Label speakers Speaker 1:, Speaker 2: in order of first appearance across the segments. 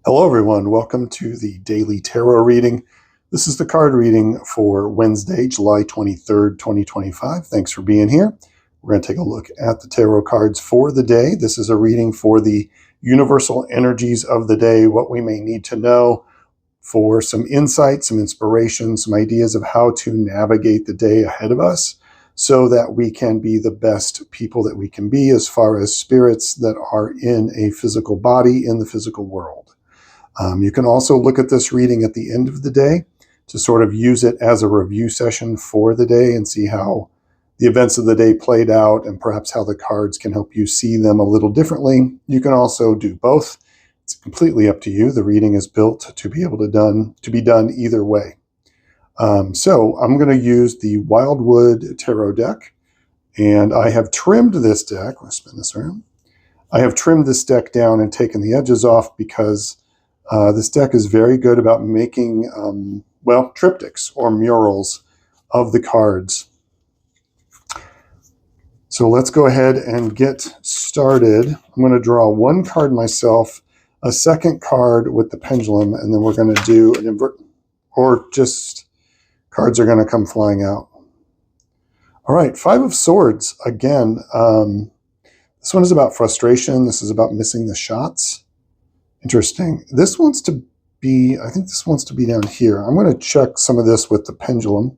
Speaker 1: Hello everyone, welcome to the daily tarot reading. This is the card reading for Wednesday, July 23rd, 2025. Thanks for being here. We're going to take a look at the tarot cards for the day. This is a reading for the universal energies of the day, what we may need to know for some insight, some inspiration, some ideas of how to navigate the day ahead of us so that we can be the best people that we can be as far as spirits that are in a physical body in the physical world. You can also look at this reading at the end of the day to sort of use it as a review session for the day and see how the events of the day played out and perhaps how the cards can help you see them a little differently. You can also do both. It's completely up to you. The reading is built to be able to be done either way. So I'm going to use the Wildwood tarot deck, and I have trimmed this deck. Let's spin this around. I have trimmed this deck down and taken the edges off because this deck is very good about making, triptychs or murals of the cards. So let's go ahead and get started. I'm going to draw one card myself, a second card with the pendulum, and then we're going to do an invert, or just cards are going to come flying out. All right, Five of Swords. Again, this one is about frustration. This is about missing the shots. Interesting. This wants to be, I think this wants to be down here. I'm going to check some of this with the pendulum.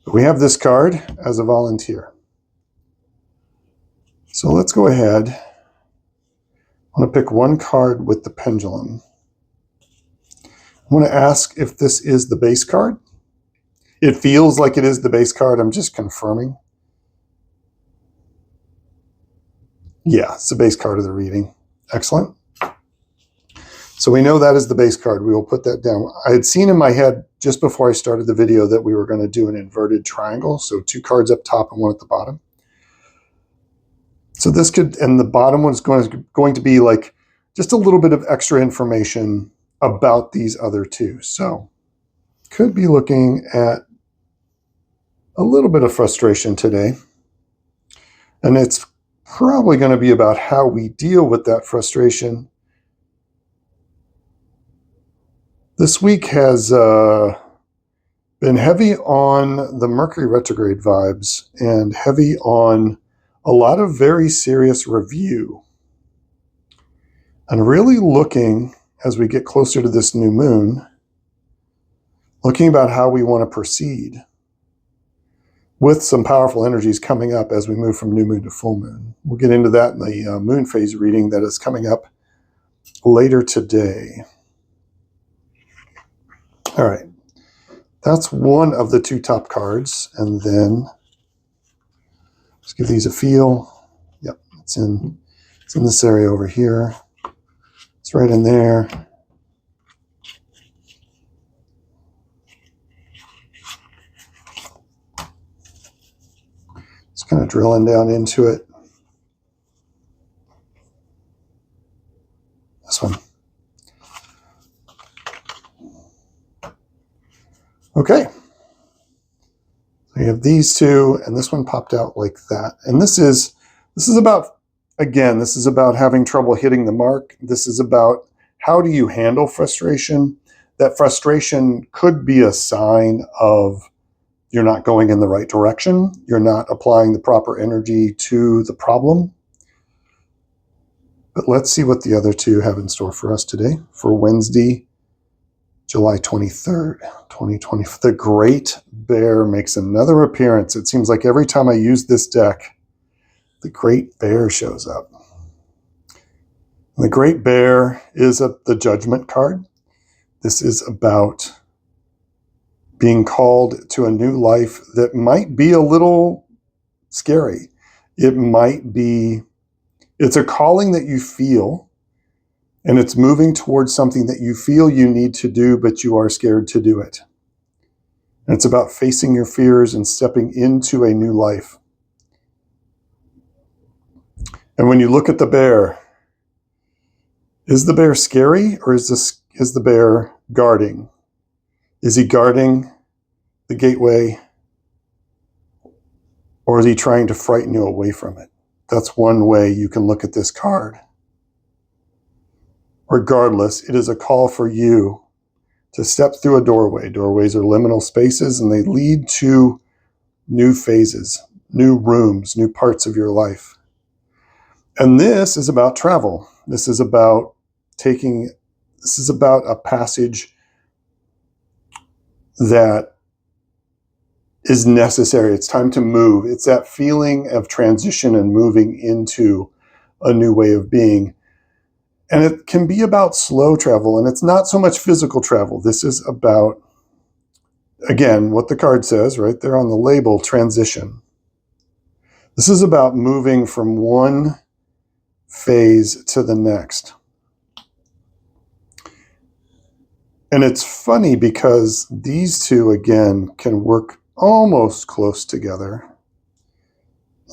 Speaker 1: But we have this card as a volunteer. So let's go ahead. I'm going to pick one card with the pendulum. I want to ask if this is the base card. It feels like it is the base card. I'm just confirming. Yeah, it's the base card of the reading. Excellent. So we know that is the base card. We will put that down. I had seen in my head just before I started the video that we were going to do an inverted triangle. So two cards up top and one at the bottom. So this could, and the bottom one is going to be like just a little bit of extra information about these other two. So could be looking at a little bit of frustration today. And it's probably going to be about how we deal with that frustration. This week has been heavy on the Mercury retrograde vibes and heavy on a lot of very serious review. And really looking, as we get closer to this new moon, looking about how we want to proceed with some powerful energies coming up as we move from new moon to full moon. We'll get into that in the moon phase reading that is coming up later today. All right, that's one of the two top cards. And then let's give these a feel. Yep, it's in this area over here. It's right in there. Just kind of drilling down into it. This one. Okay, so you have these two, and this one popped out like that. And this is about, again, this is about having trouble hitting the mark. This is about how do you handle frustration. That frustration could be a sign of you're not going in the right direction. You're not applying the proper energy to the problem. But let's see what the other two have in store for us today for Wednesday, July 23rd, 2020. The Great Bear makes another appearance. It seems like every time I use this deck, the Great Bear shows up. And the Great Bear is the Judgment card. This is about being called to a new life that might be a little scary. It might be, it's a calling that you feel, and it's moving towards something that you feel you need to do, but you are scared to do it. And it's about facing your fears and stepping into a new life. And when you look at the bear, is the bear scary, or is the bear guarding? Is he guarding the gateway, or is he trying to frighten you away from it? That's one way you can look at this card. Regardless, it is a call for you to step through a doorway. Doorways are liminal spaces, and they lead to new phases, new rooms, new parts of your life. And this is about travel. This is about a passage that is necessary. It's time to move. It's that feeling of transition and moving into a new way of being. And it can be about slow travel, and it's not so much physical travel. This is about, again, what the card says right there on the label, transition. This is about moving from one phase to the next. And it's funny because these two, again, can work almost close together.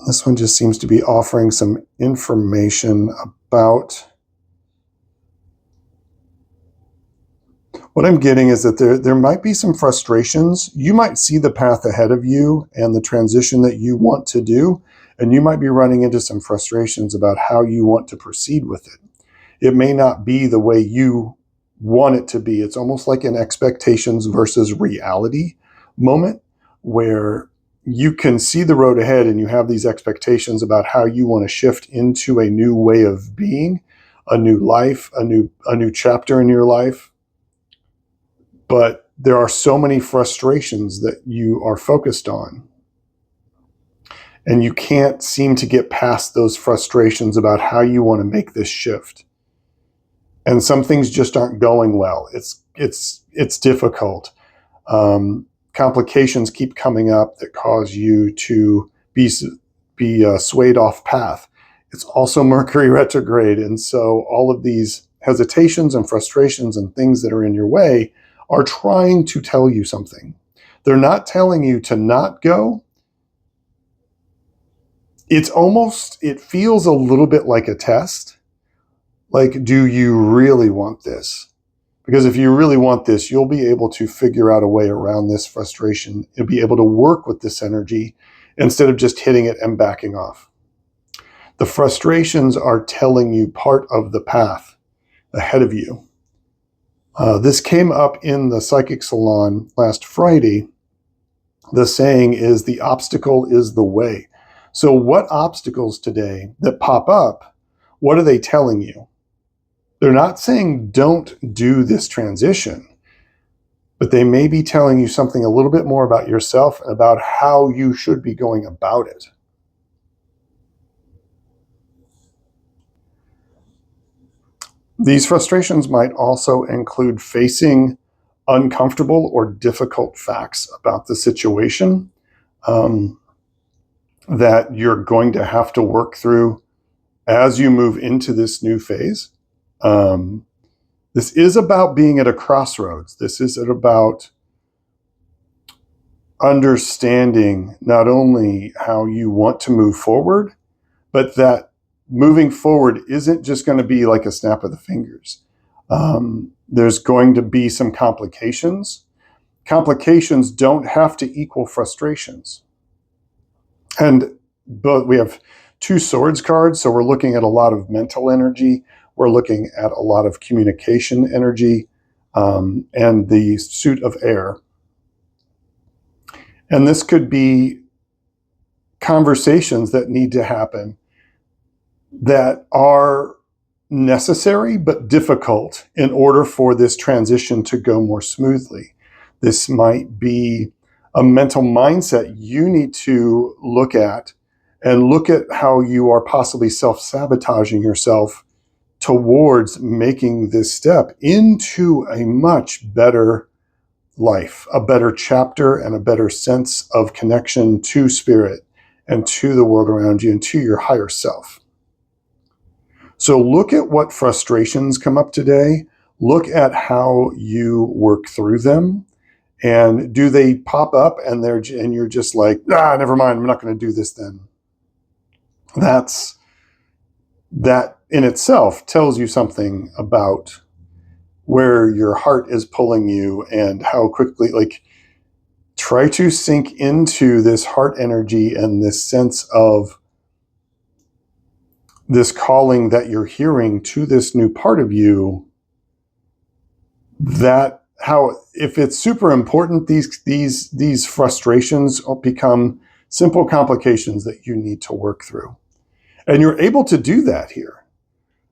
Speaker 1: This one just seems to be offering some information about. What I'm getting is that there might be some frustrations. You might see the path ahead of you and the transition that you want to do, and you might be running into some frustrations about how you want to proceed with it. It may not be the way you want it to be. It's almost like an expectations versus reality moment where you can see the road ahead and you have these expectations about how you want to shift into a new way of being, a new life, a new chapter in your life. But there are so many frustrations that you are focused on. And you can't seem to get past those frustrations about how you want to make this shift. And some things just aren't going well. It's difficult. Complications keep coming up that cause you to be swayed off path. It's also Mercury retrograde. And so all of these hesitations and frustrations and things that are in your way are trying to tell you something. They're not telling you to not go. It feels a little bit like a test. Like, do you really want this? Because if you really want this, you'll be able to figure out a way around this frustration. You'll be able to work with this energy instead of just hitting it and backing off. The frustrations are telling you part of the path ahead of you. This came up in the Psychic Salon last Friday. The saying is, the obstacle is the way. So what obstacles today that pop up, what are they telling you? They're not saying don't do this transition, but they may be telling you something a little bit more about yourself and about how you should be going about it. These frustrations might also include facing uncomfortable or difficult facts about the situation that you're going to have to work through as you move into this new phase. This is about being at a crossroads. This is about understanding not only how you want to move forward, but that moving forward isn't just going to be like a snap of the fingers. There's going to be some complications. Complications don't have to equal frustrations. But we have two swords cards, so we're looking at a lot of mental energy. We're looking at a lot of communication energy, and the suit of air. And this could be conversations that need to happen that are necessary but difficult in order for this transition to go more smoothly. This might be a mental mindset you need to look at and look at how you are possibly self-sabotaging yourself towards making this step into a much better life, a better chapter, and a better sense of connection to spirit and to the world around you and to your higher self. So look at what frustrations come up today. Look at how you work through them. And do they pop up and you're just like, never mind, I'm not going to do this then. That in itself tells you something about where your heart is pulling you and how quickly, try to sink into this heart energy and this sense of this calling that you're hearing to this new part of you, that how, if it's super important, these frustrations become simple complications that you need to work through. And you're able to do that here.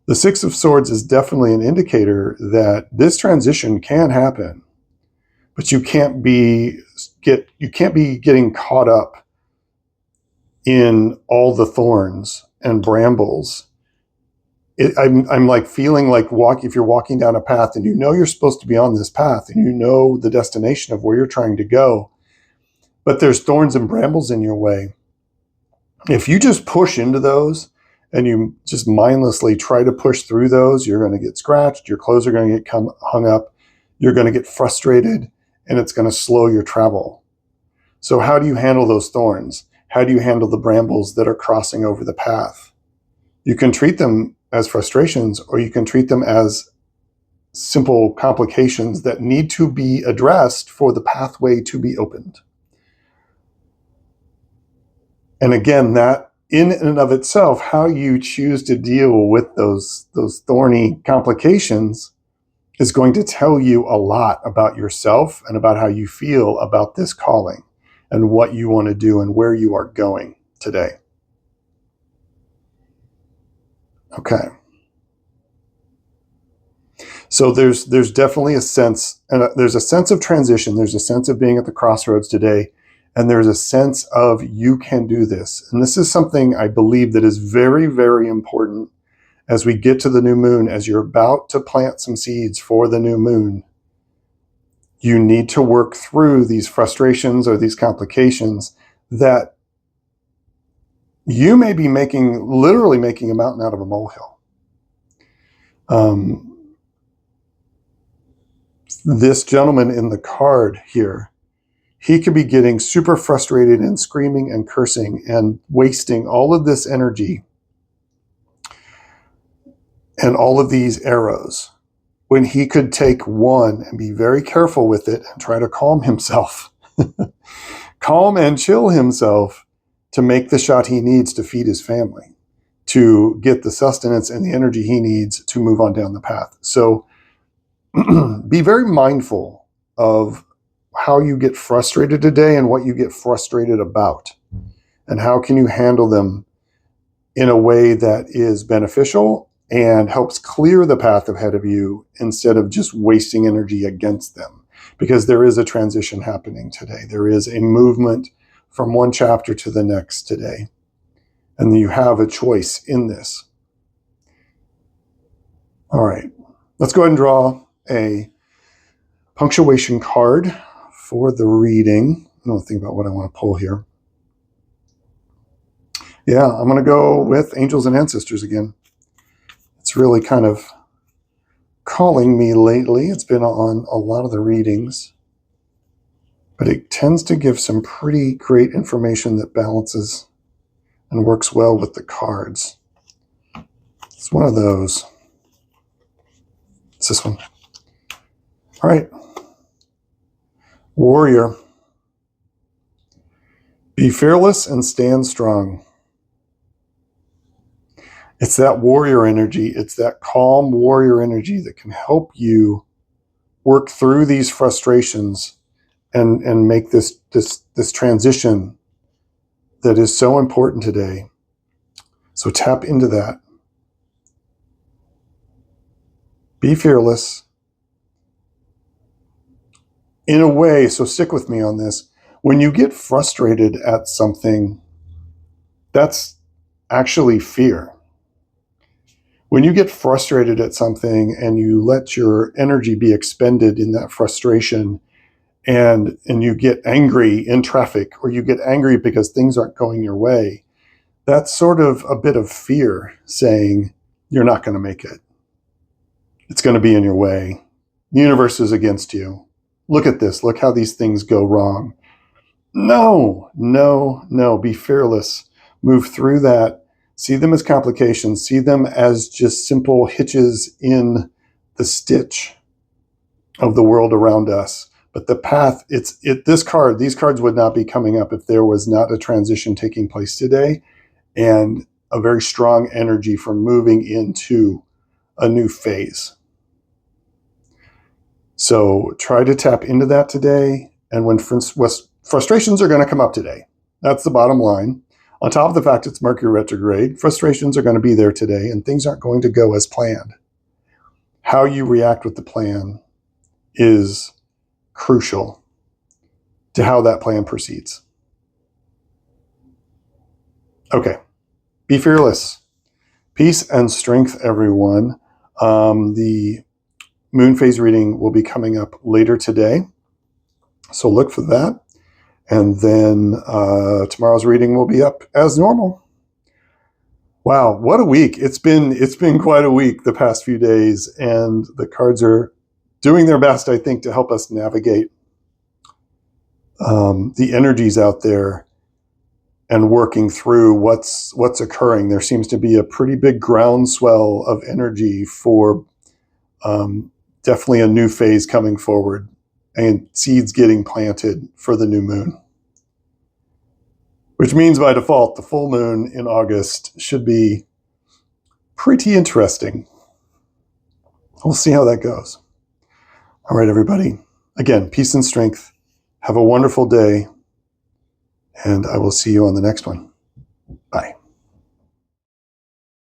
Speaker 1: The Six of Swords is definitely an indicator that this transition can happen, but you can't be getting caught up in all the thorns and brambles. I'm like feeling like if you're walking down a path and you know you're supposed to be on this path and you know the destination of where you're trying to go, but there's thorns and brambles in your way. If you just push into those and you just mindlessly try to push through those, you're going to get scratched, your clothes are going to get hung up, you're going to get frustrated, and it's going to slow your travel. So how do you handle those thorns? How do you handle the brambles that are crossing over the path? You can treat them as frustrations, or you can treat them as simple complications that need to be addressed for the pathway to be opened. And again, that in and of itself, how you choose to deal with those thorny complications is going to tell you a lot about yourself and about how you feel about this calling and what you want to do and where you are going today. Okay. So there's definitely a sense, and there's a sense of transition. There's a sense of being at the crossroads today, and there's a sense of you can do this. And this is something I believe that is very, very important as we get to the new moon, as you're about to plant some seeds for the new moon. You need to work through these frustrations or these complications that you may be literally making a mountain out of a molehill. This gentleman in the card here, he could be getting super frustrated and screaming and cursing and wasting all of this energy and all of these arrows when he could take one and be very careful with it and try to calm himself, calm and chill himself to make the shot he needs to feed his family, to get the sustenance and the energy he needs to move on down the path. So be very mindful of how you get frustrated today and what you get frustrated about, and how can you handle them in a way that is beneficial and helps clear the path ahead of you instead of just wasting energy against them. Because there is a transition happening today. There is a movement from one chapter to the next today. And you have a choice in this. All right, let's go ahead and draw a punctuation card for the reading. I don't think about what I want to pull here. Yeah, I'm going to go with angels and ancestors again. It's really kind of calling me lately. It's been on a lot of the readings, but it tends to give some pretty great information that balances and works well with the cards. It's one of those. It's this one. All right. Warrior. Be fearless and stand strong. It's that warrior energy. It's that calm warrior energy that can help you work through these frustrations and make this transition that is so important today. So tap into that. Be fearless. In a way, so stick with me on this, when you get frustrated at something, that's actually fear. When you get frustrated at something and you let your energy be expended in that frustration, and you get angry in traffic, or you get angry because things aren't going your way, that's sort of a bit of fear saying you're not going to make it. It's going to be in your way. The universe is against you. Look at this. Look how these things go wrong. No. Be fearless. Move through that. See them as complications. See them as just simple hitches in the stitch of the world around us. But the path, these cards would not be coming up if there was not a transition taking place today. And a very strong energy for moving into a new phase. So try to tap into that today. And when frustrations are going to come up today, that's the bottom line. On top of the fact it's Mercury retrograde, frustrations are going to be there today and things aren't going to go as planned. How you react with the plan is crucial to how that plan proceeds. Okay, be fearless. Peace and strength, everyone. The moon phase reading will be coming up later today, so look for that. And then tomorrow's reading will be up as normal. Wow, what a week. It's been quite a week the past few days, and the cards are doing their best, I think, to help us navigate the energies out there and working through what's occurring. There seems to be a pretty big groundswell of energy for definitely a new phase coming forward and seeds getting planted for the new moon. Which means by default, the full moon in August should be pretty interesting. We'll see how that goes. All right, everybody. Again, peace and strength. Have a wonderful day, and I will see you on the next one.